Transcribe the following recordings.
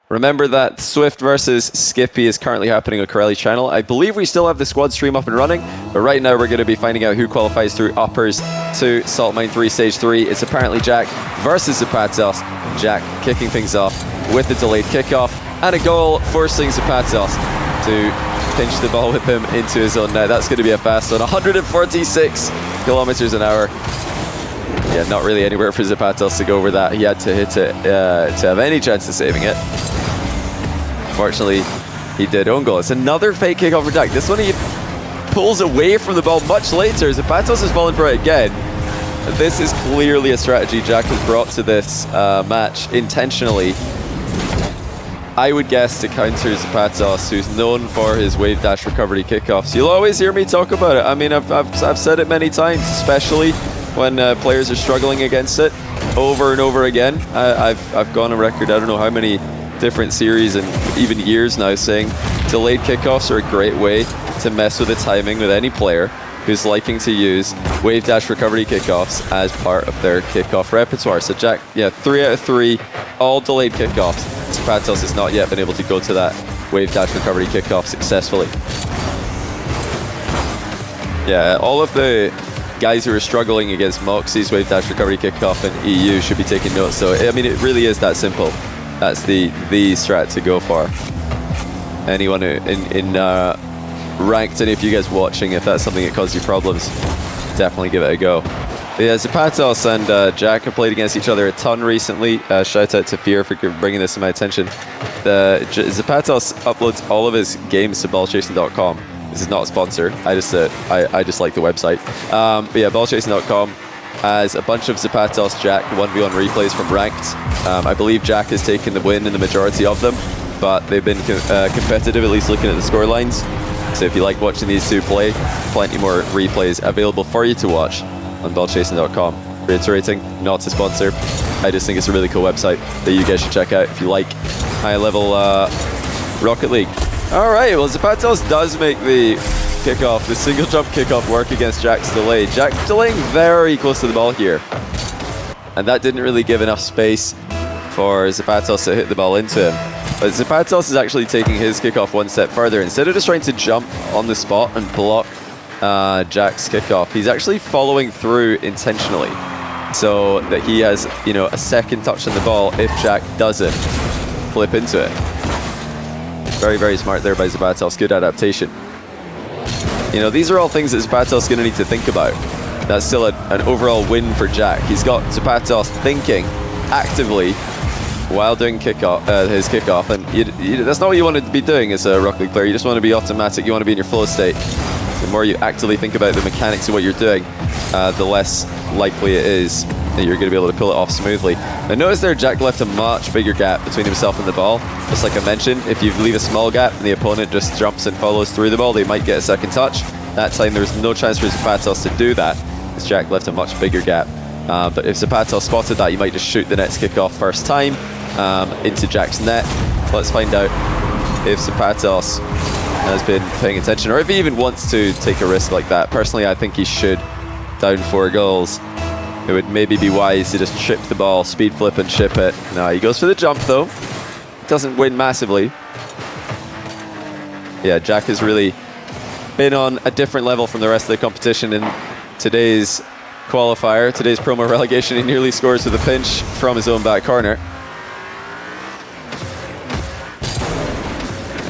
Remember that Swift versus Skippy is currently happening on Corelli's channel. I believe we still have the squad stream up and running, but right now we're going to be finding out who qualifies through uppers to Salt Mine 3 Stage 3. It's apparently Jack versus aZapatos. Jack kicking things off with the delayed kickoff and a goal forcing aZapatos to pinch the ball with him into his own net. That's going to be a fast one, 146 kilometers an hour. Yeah, not really anywhere for aZapatos to go over that. He had to hit it to have any chance of saving it. Fortunately, he did own goal. It's another fake kickoff for Jack. This one he pulls away from the ball much later. aZapatos has fallen for it again. This is clearly a strategy Jack has brought to this match intentionally. I would guess to counter aZapatos, who's known for his wave dash recovery kickoffs. You'll always hear me talk about it. I mean, I've said it many times, especially when players are struggling against it over and over again. I've gone on record, I don't know how many different series and even years now, saying delayed kickoffs are a great way to mess with the timing with any player who's liking to use wave dash recovery kickoffs as part of their kickoff repertoire. So Jack, yeah, 3 out of 3, all delayed kickoffs. aZapatos has not yet been able to go to that wave dash recovery kickoff successfully. Yeah, all of the guys who are struggling against Moxie's wave dash recovery kickoff in EU should be taking notes. So I mean, it really is that simple. That's the strat to go for. Anyone in ranked, and if you guys watching, if that's something that causes you problems, definitely give it a go. Yeah, aZapatos and Jack have played against each other a ton recently. Shout out to Fear for bringing this to my attention. aZapatos uploads all of his games to ballchasing.com. This is not a sponsor. I just like the website. But yeah, ballchasing.com has a bunch of aZapatos Jack 1v1 replays from ranked. I believe Jack has taken the win in the majority of them, but they've been competitive, at least looking at the score lines. So if you like watching these two play, plenty more replays available for you to watch on ballchasing.com. Reiterating, not a sponsor. I just think it's a really cool website that you guys should check out if you like high-level Rocket League. All right, well, aZapatos does make the kickoff, the single jump kickoff, work against Jack's delay. Jack delaying very close to the ball here. And that didn't really give enough space for aZapatos to hit the ball into him. But aZapatos is actually taking his kickoff one step further. Instead of just trying to jump on the spot and block Jack's kickoff, he's actually following through intentionally, so that he has, you know, a second touch on the ball if Jack doesn't flip into it. Very, very smart there by aZapatos. Good adaptation. You know, these are all things that aZapatos is going to need to think about. That's still an overall win for Jack. He's got aZapatos thinking actively while doing his kickoff, and that's not what you want to be doing as a Rocket League player. You just want to be automatic. You want to be in your flow state. The more you actively think about the mechanics of what you're doing, the less likely it is that you're going to be able to pull it off smoothly. Now notice there, Jack left a much bigger gap between himself and the ball. Just like I mentioned, if you leave a small gap and the opponent just jumps and follows through the ball, they might get a second touch. That time there was no chance for aZapatos to do that, as Jack left a much bigger gap. But if aZapatos spotted that, you might just shoot the net's kickoff first time into Jack's net. Let's find out if aZapatos has been paying attention, or if he even wants to take a risk like that. Personally, I think he should. Down 4 goals. It would maybe be wise to just chip the ball, speed flip and chip it. No, he goes for the jump though. Doesn't win massively. Yeah, Jack has really been on a different level from the rest of the competition in today's qualifier, today's promo relegation. He nearly scores with a pinch from his own back corner.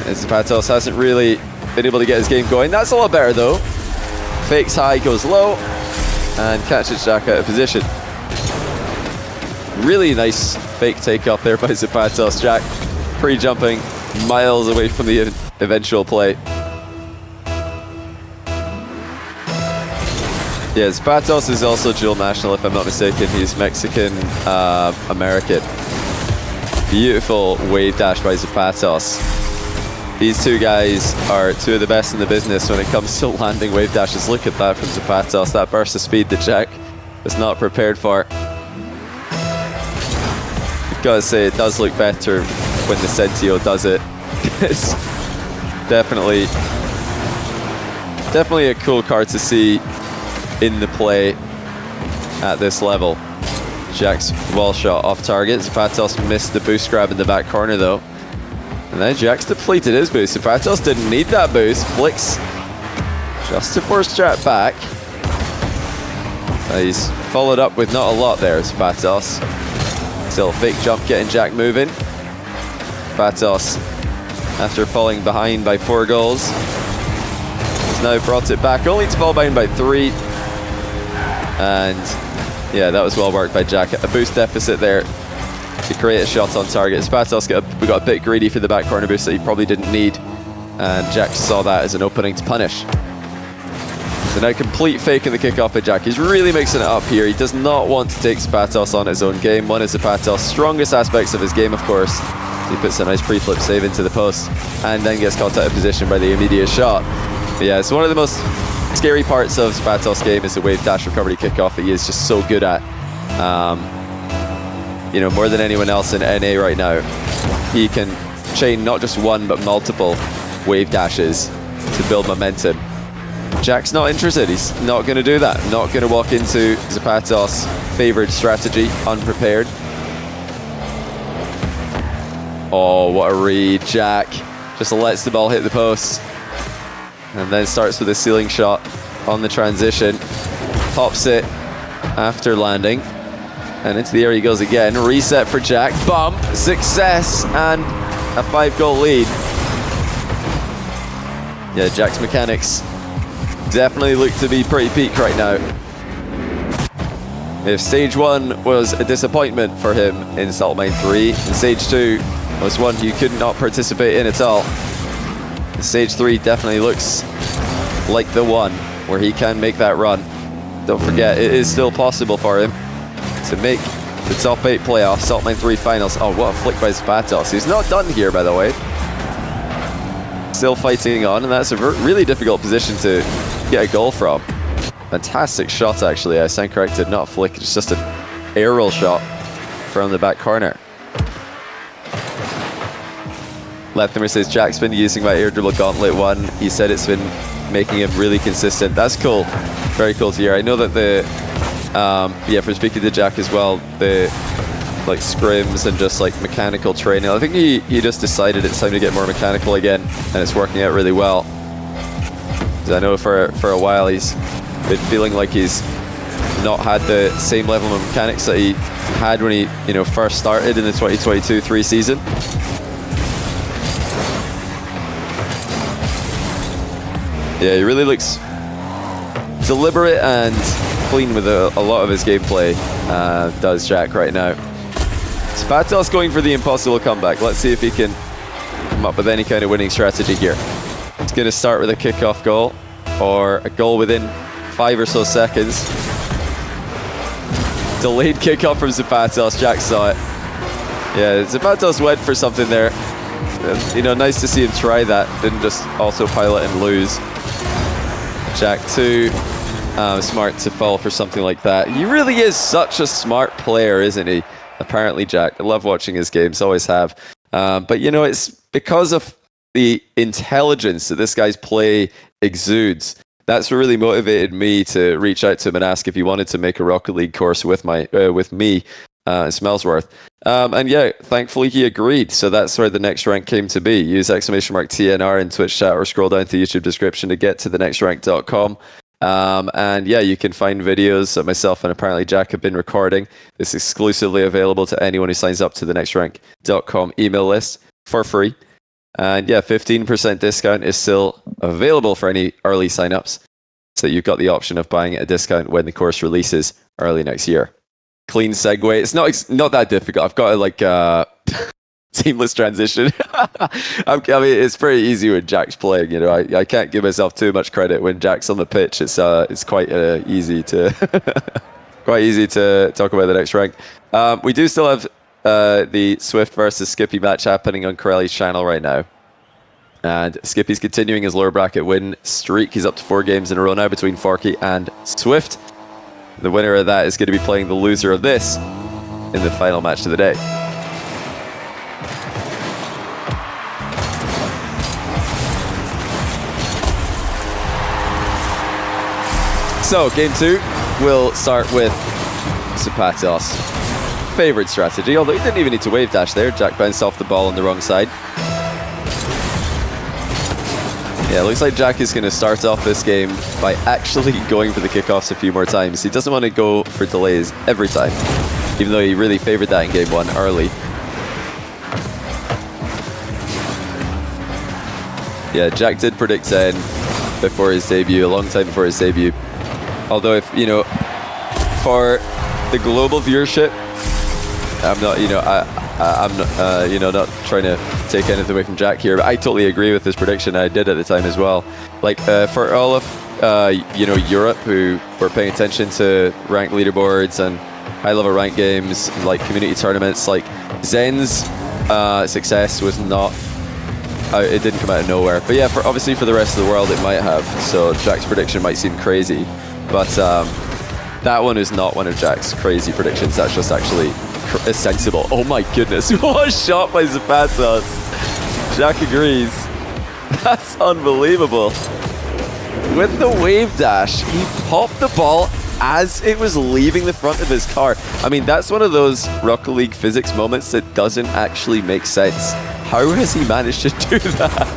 aZapatos hasn't really been able to get his game going. That's a lot better though. Fakes high, goes low, and catches Jack out of position. Really nice fake takeoff there by aZapatos. Jack pre-jumping miles away from the eventual play. Yeah, aZapatos is also dual national, if I'm not mistaken. He's Mexican, American. Beautiful wave dash by aZapatos. These two guys are two of the best in the business when it comes to landing wave dashes. Look at that from aZapatos, that burst of speed that Jack was not prepared for. I've got to say, it does look better when the Sentio does it. It's definitely a cool card to see in the play at this level. Jack's wall shot off target. aZapatos missed the boost grab in the back corner though. And then Jack's depleted his boost. aZapatos didn't need that boost. Flicks just to force Jack back. He's followed up with not a lot there, aZapatos. Still fake jump getting Jack moving. aZapatos, after falling behind by 4 goals, has now brought it back, only to fall behind by 3. And yeah, that was well worked by Jack. A boost deficit there to create a shot on target. aZapatos got a bit greedy for the back corner boost that he probably didn't need. And Jack saw that as an opening to punish. So now complete fake in the kickoff by Jack. He's really mixing it up here. He does not want to take aZapatos on his own game. One of aZapatos' strongest aspects of his game, of course. He puts a nice pre-flip save into the post and then gets caught out of position by the immediate shot. But yeah, it's one of the most scary parts of aZapatos' game is the wave dash recovery kickoff that he is just so good at. You know, more than anyone else in NA right now, he can chain not just one but multiple wave dashes to build momentum. Jack's not interested. He's not going to do that. Not going to walk into aZapatos' favored strategy unprepared. Oh, what a read. Jack just lets the ball hit the post and then starts with a ceiling shot on the transition. Pops it after landing and into the air he goes again. Reset for Jack. Bump. Success and a 5-goal lead. Yeah, Jack's mechanics definitely look to be pretty peak right now. If stage 1 was a disappointment for him in Salt Mine 3, and stage 2 was one you could not participate in at all, stage 3 definitely looks like the one where he can make that run. Don't forget, it is still possible for him to make the top 8 playoffs, Salt Mine 3 finals. Oh, what a flick by aZapatos. He's not done here, by the way. Still fighting on, and that's a really difficult position to get a goal from. Fantastic shot, actually. I stand corrected, not a flick. It's just an aerial shot from the back corner. Leftimer says, Jack's been using my air dribble gauntlet 1. He said it's been making him really consistent. That's cool. Very cool to hear. I know that the, yeah, from speaking to Jack as well, the like scrims and just like mechanical training, I think he just decided it's time to get more mechanical again, and it's working out really well. I know for a while he's been feeling like he's not had the same level of mechanics that he had when he, you know, first started in the 2022-3 season. Yeah, he really looks deliberate and clean with a lot of his gameplay, does Jack right now. aZapatos going for the impossible comeback. Let's see if he can come up with any kind of winning strategy here. It's going to start with a kickoff goal or a goal within 5 or so seconds. Delayed kickoff from aZapatos. Jack saw it. Yeah, aZapatos went for something there. You know, nice to see him try that. Didn't just also pilot and lose. Jack too smart to fall for something like that. He really is such a smart player, isn't he? Apparently Jack. I love watching his games, always have. But you know, it's because of the intelligence that this guy's play exudes. That's what really motivated me to reach out to him and ask if he wanted to make a Rocket League course with me, Smellsworth. And yeah, thankfully he agreed. So that's where the next rank came to be. Use !TNR in Twitch chat or scroll down to the YouTube description to get to thenextrank.com. And yeah, you can find videos that myself and apparently Jack have been recording. It's exclusively available to anyone who signs up to the nextrank.com email list for free. And yeah, 15% discount is still available for any early signups. So you've got the option of buying at a discount when the course releases early next year. Clean segue. It's not that difficult. I've got a like seamless transition. I mean, it's pretty easy when Jack's playing. You know, I can't give myself too much credit when Jack's on the pitch. It's quite easy to quite easy to talk about the next rank. We do still have the Swift versus Skippy match happening on Corelli's channel right now. And Skippy's continuing his lower bracket win streak. He's up to 4 games in a row now between Forky and Swift. The winner of that is going to be playing the loser of this in the final match of the day. So, game 2, we'll start with aZapatos' favorite strategy, although he didn't even need to wave dash there. Jack bounced off the ball on the wrong side. Yeah, it looks like Jack is going to start off this game by actually going for the kickoffs a few more times. He doesn't want to go for delays every time, even though he really favored that in game 1 early. Yeah, Jack did predict Zen before his debut, a long time before his debut. Although, if you know, for the global viewership, I'm not, you know, I'm not, you know, not trying to take anything away from Jack here, but I totally agree with his prediction. I did at the time as well. Like for all of you know, Europe who were paying attention to ranked leaderboards and high-level ranked games, like community tournaments, like Zen's success was not. It didn't come out of nowhere. But yeah, obviously for the rest of the world, it might have. So Jack's prediction might seem crazy, but that one is not one of Jack's crazy predictions. That's just actually sensible. Oh my goodness, what a shot by aZapatos. Jack agrees. That's unbelievable. With the wave dash, he popped the ball as it was leaving the front of his car. I mean, that's one of those Rocket League physics moments that doesn't actually make sense. How has he managed to do that?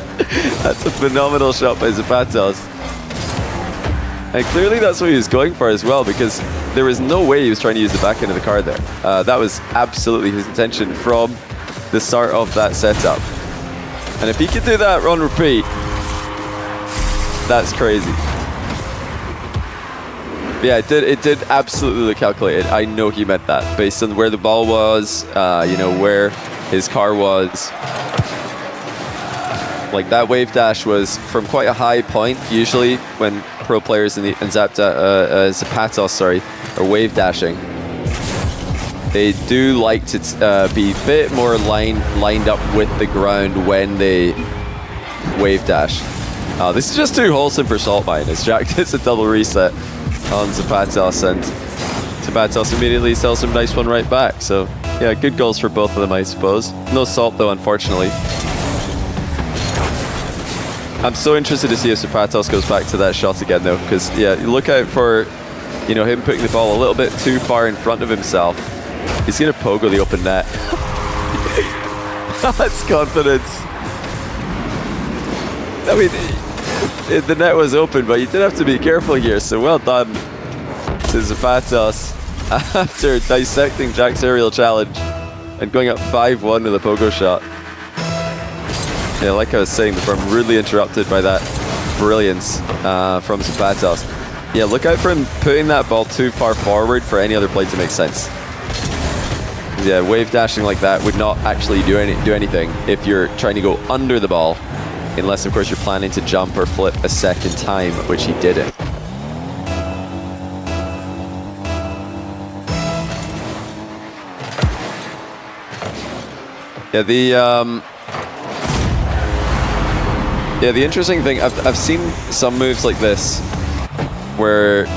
That's a phenomenal shot by aZapatos. And clearly that's what he was going for as well, because there was no way he was trying to use the back end of the car there. That was absolutely his intention from the start of that setup. And if he could do that on repeat, that's crazy. But yeah, it did absolutely look calculated. I know he meant that based on where the ball was, you know, where his car was. Like that wave dash was from quite a high point. Usually when pro players in aZapatos, sorry, are wave dashing, they do like to be a bit more lined up with the ground when they wave dash. This is just too wholesome for Salt Mine as Jack gets a double reset on aZapatos, and aZapatos immediately sells him nice one right back. So yeah, good goals for both of them, I suppose. No salt though, unfortunately. I'm so interested to see if aZapatos goes back to that shot again though, because yeah, look out for, you know, him putting the ball a little bit too far in front of himself. He's gonna pogo the open net. That's confidence. I mean, the net was open, but you did have to be careful here, so well done to aZapatos after dissecting Jack's aerial challenge and going up 5-1 with a pogo shot. Yeah, like I was saying before, I'm rudely interrupted by that brilliance from aZapatos. Yeah, look out for him putting that ball too far forward for any other play to make sense. Yeah, wave dashing like that would not actually do anything if you're trying to go under the ball, unless of course you're planning to jump or flip a second time, which he didn't. Yeah, the interesting thing, I've seen some moves like this where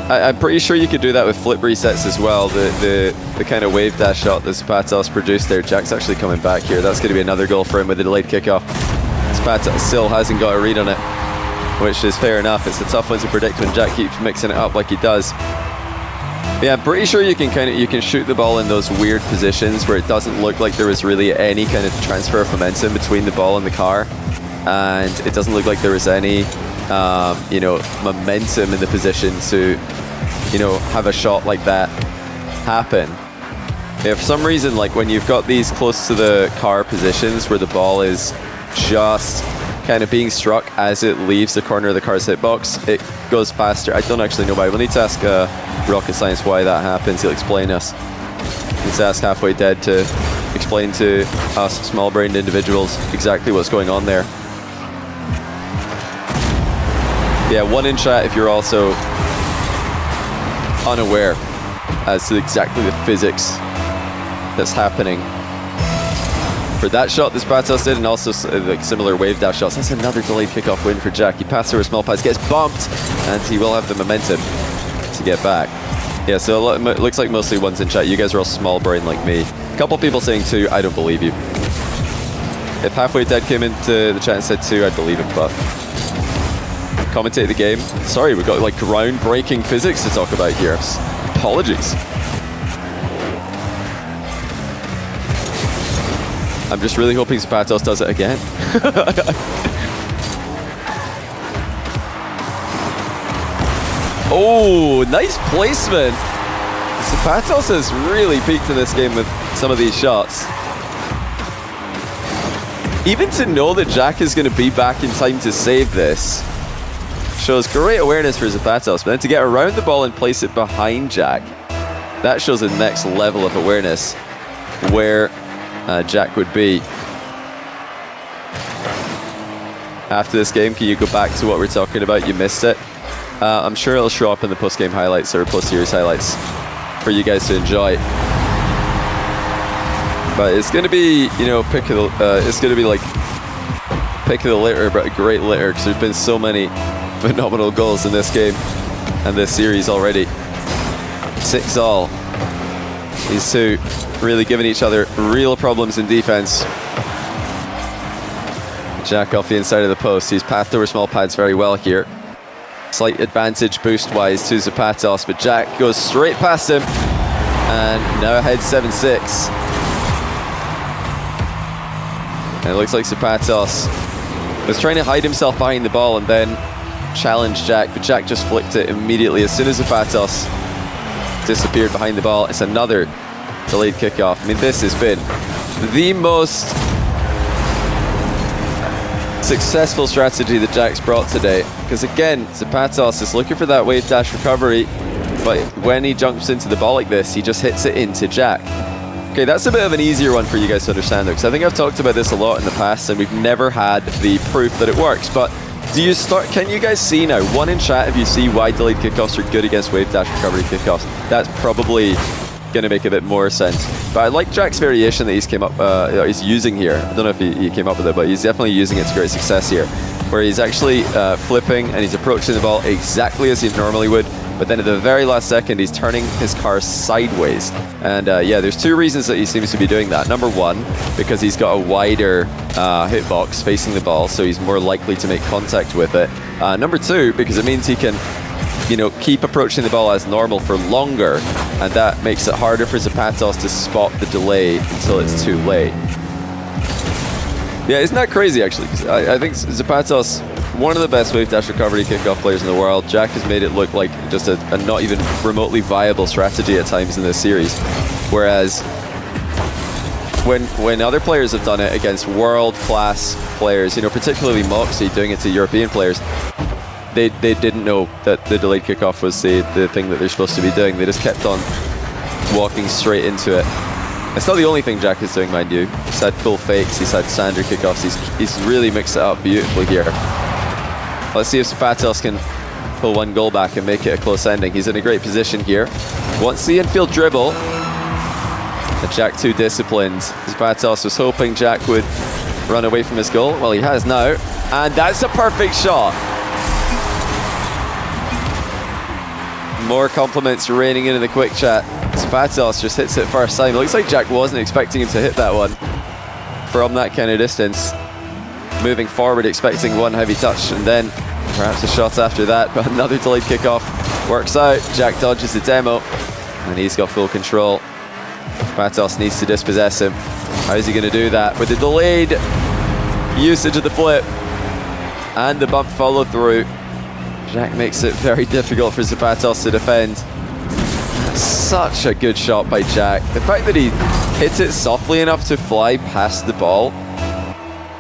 I'm pretty sure you could do that with flip resets as well. The kind of wave dash shot that aZapatos produced there. Jack's actually coming back here. That's going to be another goal for him with a delayed kickoff. aZapatos still hasn't got a read on it, which is fair enough. It's a tough one to predict when Jack keeps mixing it up like he does. But yeah, I'm pretty sure you can shoot the ball in those weird positions where it doesn't look like there was really any kind of transfer of momentum between the ball and the car, and it doesn't look like there was any you know, momentum in the position to, you know, have a shot like that happen. Yeah, for some reason, like when you've got these close to the car positions where the ball is just kind of being struck as it leaves the corner of the car's hitbox, it goes faster. I don't actually know why. We'll need to ask Rocket Science why that happens. He'll explain us. Need to ask Halfway Dead to explain to us small-brained individuals exactly what's going on there. Yeah, one in chat if you're also unaware as to exactly the physics that's happening for that shot this aZapatos did, and also like similar wave dash shots. That's another delayed kickoff win for Jack. He passed through a small pass, gets bumped, and he will have the momentum to get back. Yeah, so it looks like mostly ones in chat. You guys are all small brain like me. A couple people saying 2, I don't believe you. If Halfway Dead came into the chat and said 2, I'd believe him, but commentate the game. Sorry, we've got like groundbreaking physics to talk about here. Apologies. I'm just really hoping aZapatos does it again. Oh, nice placement. aZapatos has really peaked in this game with some of these shots. Even to know that Jack is going to be back in time to save this shows great awareness for aZapatos, but then to get around the ball and place it behind Jack, that shows a next level of awareness where Jack would be. After this game, can you go back to what we're talking about? You missed it. I'm sure it'll show up in the post-game highlights or post-series highlights for you guys to enjoy. But it's going to be, you know, it's going to be like pick of the litter, but a great litter, because there's been so many phenomenal goals in this game and this series already. 6-all. These two really giving each other real problems in defense. Jack off the inside of the post. He's pathed over small pads very well here. Slight advantage boost-wise to aZapatos, but Jack goes straight past him and now ahead 7-6. And it looks like aZapatos was trying to hide himself behind the ball and then challenge Jack, but Jack just flicked it immediately. As soon as aZapatos disappeared behind the ball, it's another delayed kickoff. I mean, this has been the most successful strategy that Jack's brought today. Because again, aZapatos is looking for that wave dash recovery, but when he jumps into the ball like this, he just hits it into Jack. Okay, that's a bit of an easier one for you guys to understand though, because I think I've talked about this a lot in the past and we've never had the proof that it works. But can you guys see now, one in chat, if you see why delayed kickoffs are good against wave dash recovery kickoffs? That's probably going to make a bit more sense. But I like Jack's variation that he's using here. I don't know if he came up with it, but he's definitely using it to great success here, where he's actually flipping and he's approaching the ball exactly as he normally would, but then at the very last second he's turning his car sideways. And yeah, there's two reasons that he seems to be doing that. Number one, because he's got a wider hitbox facing the ball, so he's more likely to make contact with it. Number two, because it means he can, you know, keep approaching the ball as normal for longer, and that makes it harder for aZapatos to spot the delay until it's too late. Yeah, isn't that crazy actually? 'Cause I think aZapatos, one of the best wave dash recovery kickoff players in the world. Jack has made it look like just a not even remotely viable strategy at times in this series. Whereas when other players have done it against world-class players, you know, particularly Moxie doing it to European players, they didn't know that the delayed kickoff was the thing that they're supposed to be doing. They just kept on walking straight into it. It's not the only thing Jack is doing, mind you. He's had full fakes, he's had standard kickoffs, he's really mixed it up beautifully here. Let's see if aZapatos can pull one goal back and make it a close ending. He's in a great position here. Wants the infield dribble. And Jack too disciplined. aZapatos was hoping Jack would run away from his goal. Well, he has now. And that's a perfect shot. More compliments raining in the quick chat. aZapatos just hits it first time. It looks like Jack wasn't expecting him to hit that one from that kind of distance. Moving forward, expecting one heavy touch and then perhaps a shot after that, but another delayed kickoff works out. Jack dodges the demo and he's got full control. aZapatos needs to dispossess him. How is he going to do that? With the delayed usage of the flip and the bump follow through, Jack makes it very difficult for aZapatos to defend. Such a good shot by Jack. The fact that he hits it softly enough to fly past the ball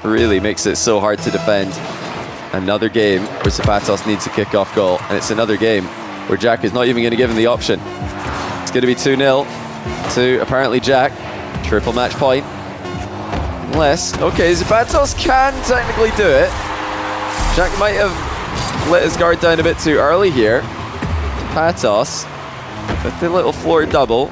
really makes it so hard to defend. Another game where aZapatos needs a kickoff goal, and it's another game where Jack is not even going to give him the option. It's going to be 2-0 to ApparentlyJack. Triple match point. Unless, okay, aZapatos can technically do it. Jack might have let his guard down a bit too early here. aZapatos, with the little floor double,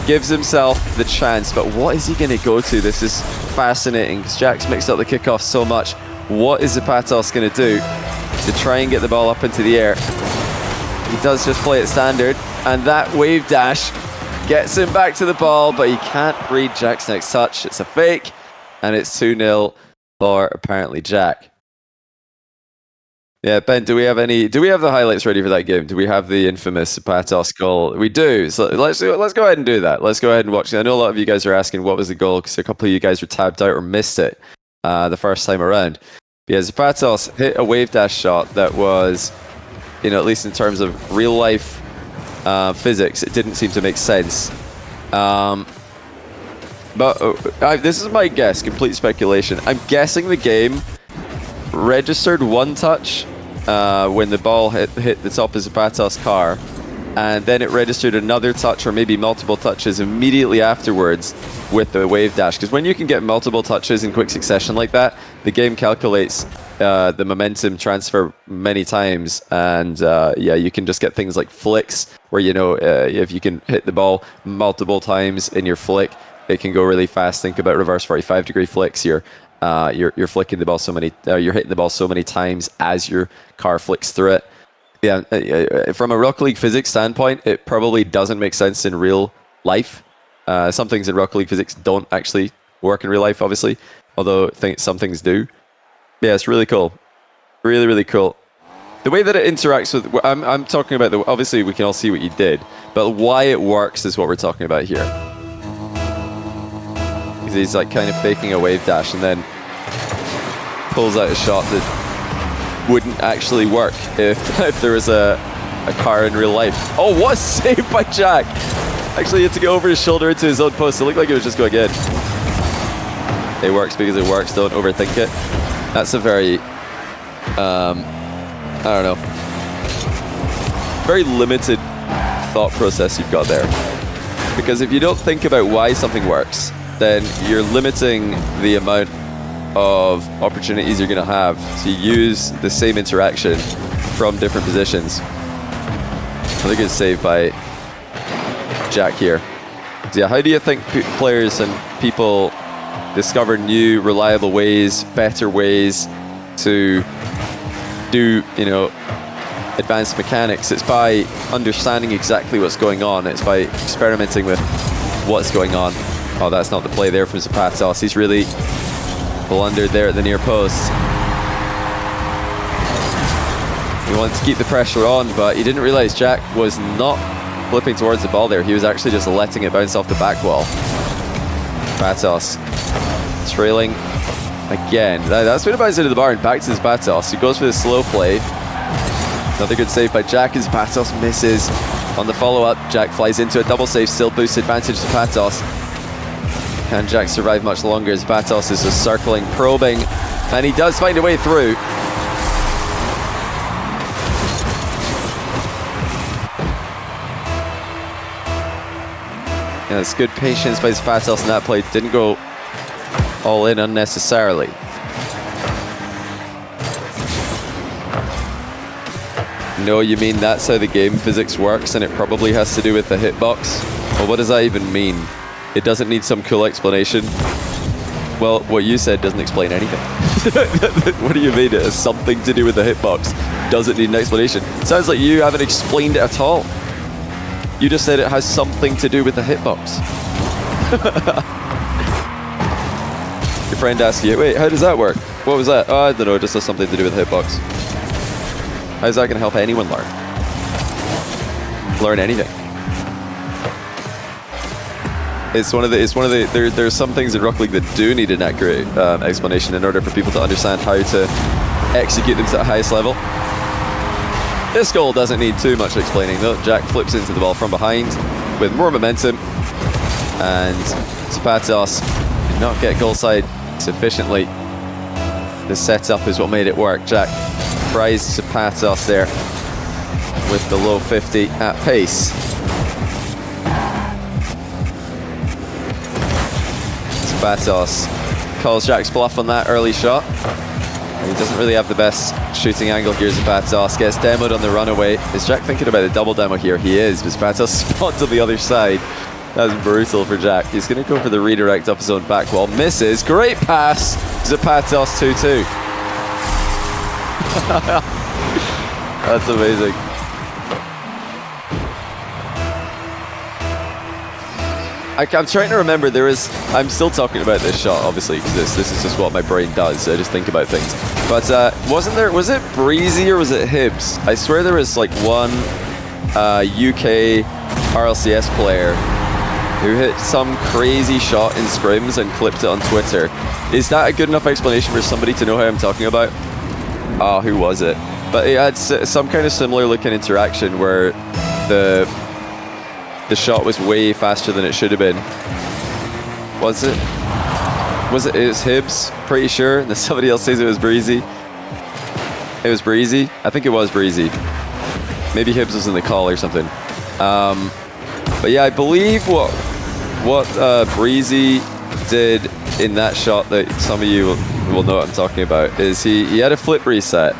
gives himself the chance, but what is he going to go to? This is fascinating because Jack's mixed up the kickoff so much. What is aZapatos going to do to try and get the ball up into the air? He does just play it standard, and that wave dash gets him back to the ball, but he can't read Jack's next touch. It's a fake, and it's 2-0 for ApparentlyJack. Yeah, Ben, do we have the highlights ready for that game? Do we have the infamous aZapatos goal? We do. So let's go ahead and do that. Let's go ahead and watch it. I know a lot of you guys are asking what was the goal because a couple of you guys were tabbed out or missed it the first time around. But yeah, aZapatos hit a wave dash shot that was you know, at least in terms of real life physics, it didn't seem to make sense. But this is my guess, complete speculation. I'm guessing the game registered one touch when the ball hit the top of aZapatos' car, and then it registered another touch or maybe multiple touches immediately afterwards with the wave dash. Because when you can get multiple touches in quick succession like that, the game calculates the momentum transfer many times, and yeah, you can just get things like flicks where, you know, if you can hit the ball multiple times in your flick, it can go really fast. Think about reverse 45-degree flicks. You're flicking the ball so many, you're hitting the ball so many times as your car flicks through it. Yeah, from a Rocket League physics standpoint, it probably doesn't make sense in real life. Some things in Rocket League physics don't actually work in real life, obviously, although some things do. Yeah, it's really cool. Really, really cool. The way that it interacts with... I'm talking about... Obviously, we can all see what you did, but why it works is what we're talking about here. Because he's like kind of faking a wave dash and then pulls out a shot that wouldn't actually work if there was a car in real life. Oh, what a save by Jack! Actually, he had to go over his shoulder into his own post. It looked like it was just going in. It works because it works. Don't overthink it. That's a very, I don't know, very limited thought process you've got there. Because if you don't think about why something works, then you're limiting the amount of opportunities you're going to have to use the same interaction from different positions. Another good save by Jack here. So yeah, how do you think players and people discover new, reliable ways, better ways to do, you know, advanced mechanics? It's by understanding exactly what's going on. It's by experimenting with what's going on. Oh, that's not the play there from aZapatos. He's really blundered there at the near post. He wanted to keep the pressure on, but he didn't realize Jack was not flipping towards the ball there. He was actually just letting it bounce off the back wall. aZapatos trailing again. That's when it bounces into the bar and back to aZapatos. He goes for the slow play. Another good save by Jack. aZapatos misses on the follow-up. Jack flies into a double save, still boosts advantage to aZapatos. Can Jack survive much longer? aZapatos is just circling, probing, and he does find a way through. Yeah, it's good patience by aZapatos in that play. Didn't go all in unnecessarily. No, you mean that's how the game physics works, and it probably has to do with the hitbox? Well, what does that even mean? It doesn't need some cool explanation. Well, what you said doesn't explain anything. What do you mean it has something to do with the hitbox? Doesn't need an explanation. Sounds like you haven't explained it at all. You just said it has something to do with the hitbox. Your friend asked you, wait, how does that work? What was that? Oh, I don't know, it just has something to do with the hitbox. How's that going to help anyone learn anything? It's one of the, there's some things in Rocket League that do need an accurate explanation in order for people to understand how to execute them to the highest level. This goal doesn't need too much explaining though. Jack flips into the ball from behind with more momentum, and aZapatos did not get goal side sufficiently. The setup is what made it work. Jack prized aZapatos there with the low 50 at pace. aZapatos calls Jack's bluff on that early shot. He doesn't really have the best shooting angle here. aZapatos gets demoed on the runaway. Is Jack thinking about the double demo here? He is. aZapatos spot to the other side. That's brutal for Jack. He's going to go for the redirect off his own back wall. Misses. Great pass. aZapatos 2-2. That's amazing. I'm trying to remember, I'm still talking about this shot, obviously, because this is just what my brain does. I just think about things. But was it Breezy or was it Hibbs? I swear there was like one UK RLCS player who hit some crazy shot in scrims and clipped it on Twitter. Is that a good enough explanation for somebody to know who I'm talking about? Oh, who was it? But it had some kind of similar looking interaction where the shot was way faster than it should have been. Was it? It was Hibbs, pretty sure. And then somebody else says it was Breezy. It was Breezy. I think it was Breezy. Maybe Hibbs was in the call or something. But yeah, I believe what Breezy did in that shot that some of you will know what I'm talking about is he had a flip reset,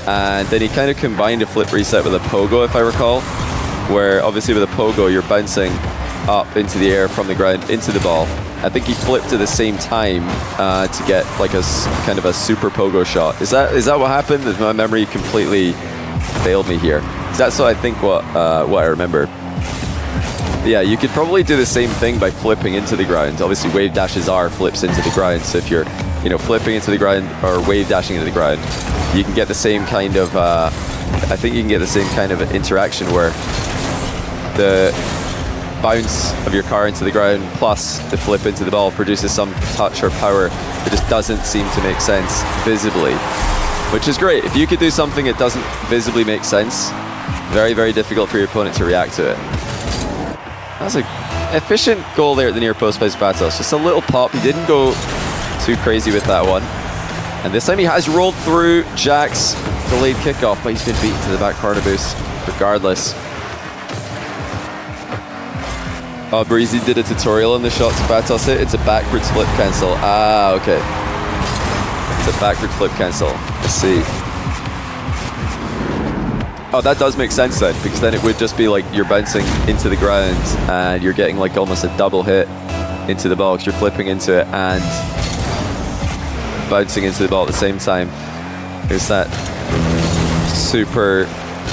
and then he kind of combined a flip reset with a Pogo, if I recall, where obviously with a Pogo you're bouncing up into the air from the ground into the ball. I think he flipped at the same time to get like a kind of a super Pogo shot. Is that what happened? My memory completely failed me here. That's what I think what I remember. Yeah, you could probably do the same thing by flipping into the ground. Obviously, wave dashes are flips into the ground. So if you're, flipping into the ground or wave dashing into the ground, you can get the same kind of. I think you can get the same kind of interaction where the bounce of your car into the ground plus the flip into the ball produces some touch or power that just doesn't seem to make sense visibly, which is great. If you could do something that doesn't visibly make sense, very, very difficult for your opponent to react to it. That was an efficient goal there at the near post by aZapatos. Just a little pop. He didn't go too crazy with that one. And this time he has rolled through Jack's delayed kickoff, but he's been beaten to the back corner boost regardless. Oh, Breezy did a tutorial on the shot aZapatos hit. It's a backwards flip cancel. Ah, okay. It's a backward flip cancel. Let's see. Oh, that does make sense then, because then it would just be like you're bouncing into the ground and you're getting like almost a double hit into the ball because you're flipping into it and bouncing into the ball at the same time. There's that super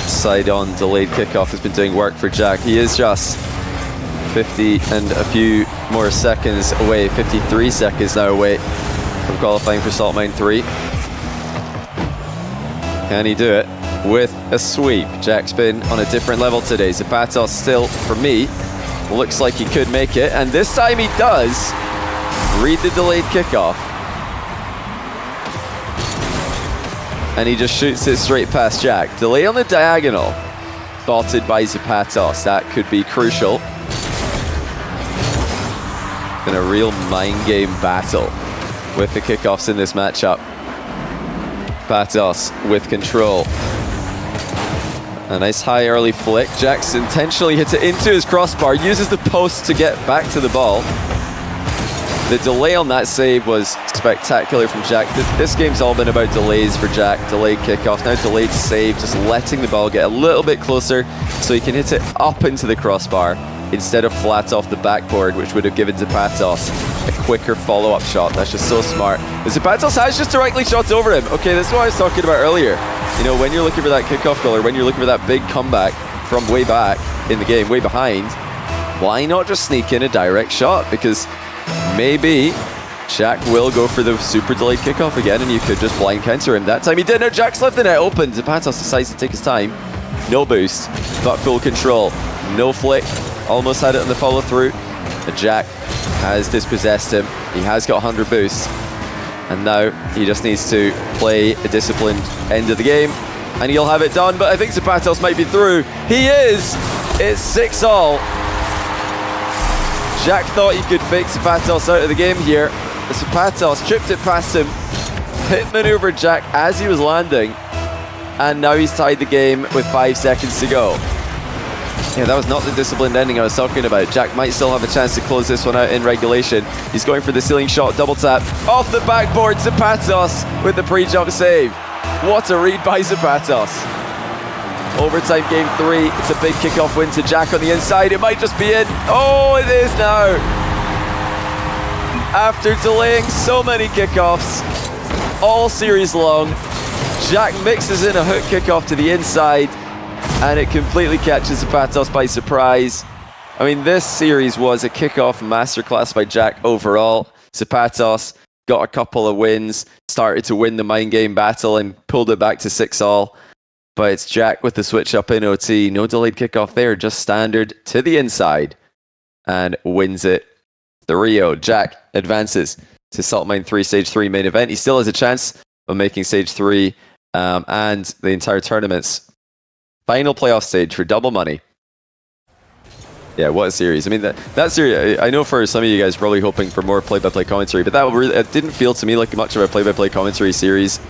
side-on delayed kickoff has been doing work for Jack. He is just 50 and a few more seconds away, 53 seconds now away from qualifying for Salt Mine 3. Can he do it with a sweep? Jack's been on a different level today. aZapatos still, for me, looks like he could make it, and this time he does. Read the delayed kickoff. And he just shoots it straight past Jack. Delay on the diagonal, spotted by aZapatos. That could be crucial. Been a real mind game battle with the kickoffs in this matchup. aZapatos with control. A nice high early flick. Jack's intentionally hits it into his crossbar, uses the post to get back to the ball. The delay on that save was spectacular from Jack. This game's all been about delays for Jack. Delayed kickoff, now delayed save, just letting the ball get a little bit closer so he can hit it up into the crossbar instead of flat off the backboard, which would have given aZapatos a quicker follow-up shot. That's just so smart. aZapatos has just directly shot over him. Okay, that's what I was talking about earlier. You know, when you're looking for that kickoff goal or when you're looking for that big comeback from way back in the game, way behind, why not just sneak in a direct shot? Because maybe Jack will go for the super delayed kickoff again and you could just blind counter him. That time he did. No, Jack's left the net open. aZapatos decides to take his time. No boost, but full control. No flick. Almost had it on the follow through. But Jack has dispossessed him. He has got 100 boosts. And now he just needs to play a disciplined end of the game. And he'll have it done. But I think aZapatos might be through. He is! It's 6-all. Jack thought he could fake aZapatos out of the game here. aZapatos tripped it past him. Pit maneuvered Jack as he was landing. And now he's tied the game with 5 seconds to go. Yeah, that was not the disciplined ending I was talking about. Jack might still have a chance to close this one out in regulation. He's going for the ceiling shot, double tap. Off the backboard, aZapatos with the pre-jump save. What a read by aZapatos. Overtime game 3. It's a big kickoff win to Jack on the inside. It might just be in. Oh, it is now. After delaying so many kickoffs all series long, Jack mixes in a hook kickoff to the inside, and it completely catches aZapatos by surprise. I mean, this series was a kickoff masterclass by Jack overall. aZapatos got a couple of wins, started to win the mind game battle, and pulled it back to 6-all. But it's Jack with the switch up in OT. No delayed kickoff there, just standard to the inside, and wins it 3-0. Jack advances to Salt Mine 3 Stage 3 main event. He still has a chance of making Stage 3 and the entire tournament's final playoff stage for double money. Yeah, what a series. I mean, that series, I know for some of you guys probably hoping for more play-by-play commentary, but it didn't feel to me like much of a play-by-play commentary series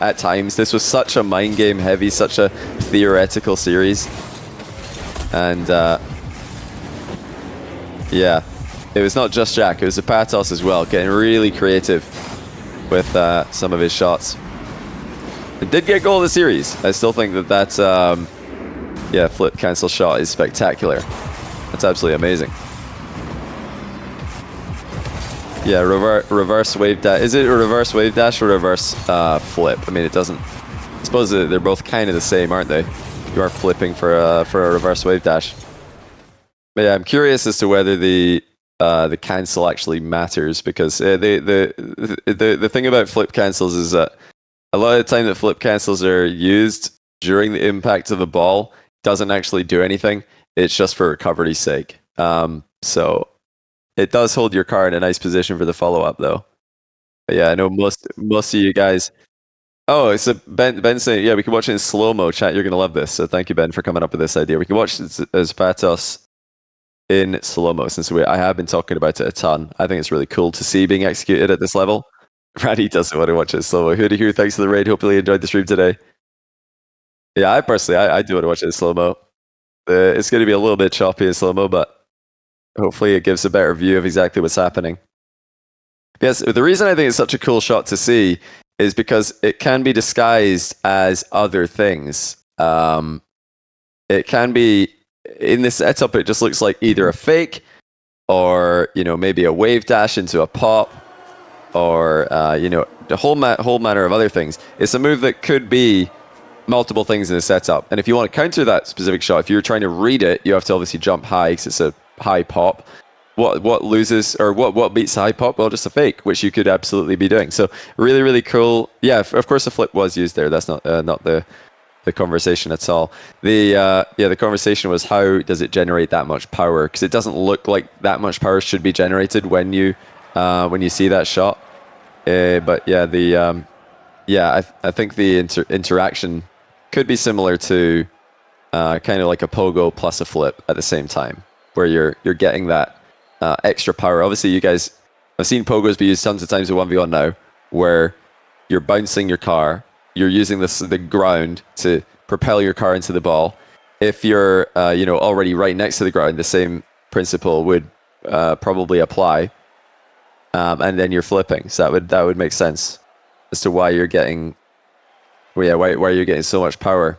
at times. This was such a mind game heavy, such a theoretical series. And yeah, it was not just Jack, it was AZapatos as well, getting really creative with some of his shots. It did get goal of the series. I still think that yeah, flip cancel shot is spectacular. That's absolutely amazing. Yeah, reverse wave dash. Is it a reverse wave dash or reverse flip? I mean, it doesn't. I suppose they're both kind of the same, aren't they? You are flipping for a reverse wave dash. But yeah, I'm curious as to whether the cancel actually matters, because the thing about flip cancels is that a lot of the time that flip cancels are used during the impact of the ball doesn't actually do anything. It's just for recovery's sake. So it does hold your car in a nice position for the follow-up, though. But yeah, I know most of you guys... Oh, it's Ben saying, yeah, we can watch it in slow-mo. Chat, you're going to love this. So thank you, Ben, for coming up with this idea. We can watch aZapatos in slow-mo, since I have been talking about it a ton. I think it's really cool to see being executed at this level. Raddy doesn't want to watch it in slow-mo. Hoo, thanks for the raid. Hopefully you enjoyed the stream today. Yeah, I personally, I do want to watch it in slow-mo. It's going to be a little bit choppy in slow-mo, but hopefully it gives a better view of exactly what's happening. Yes, the reason I think it's such a cool shot to see is because it can be disguised as other things. It can be, in this setup, it just looks like either a fake or, maybe a wave dash into a pop, or, the whole manner of other things. It's a move that could be multiple things in the setup. And if you want to counter that specific shot, if you're trying to read it, you have to obviously jump high because it's a high pop. What loses, or what beats a high pop? Well, just a fake, which you could absolutely be doing. So really, really cool. Yeah, of course the flip was used there. That's not the conversation at all. The conversation was, how does it generate that much power? Because it doesn't look like that much power should be generated when you see that shot. But yeah, I think the interaction could be similar to kind of like a pogo plus a flip at the same time, where you're getting that extra power. Obviously, you guys, I've seen pogos be used tons of times in 1v1 now, where you're bouncing your car, you're using the ground to propel your car into the ball. If you're already right next to the ground, the same principle would probably apply, and then you're flipping. So that would make sense as to why you're getting, why you're getting so much power.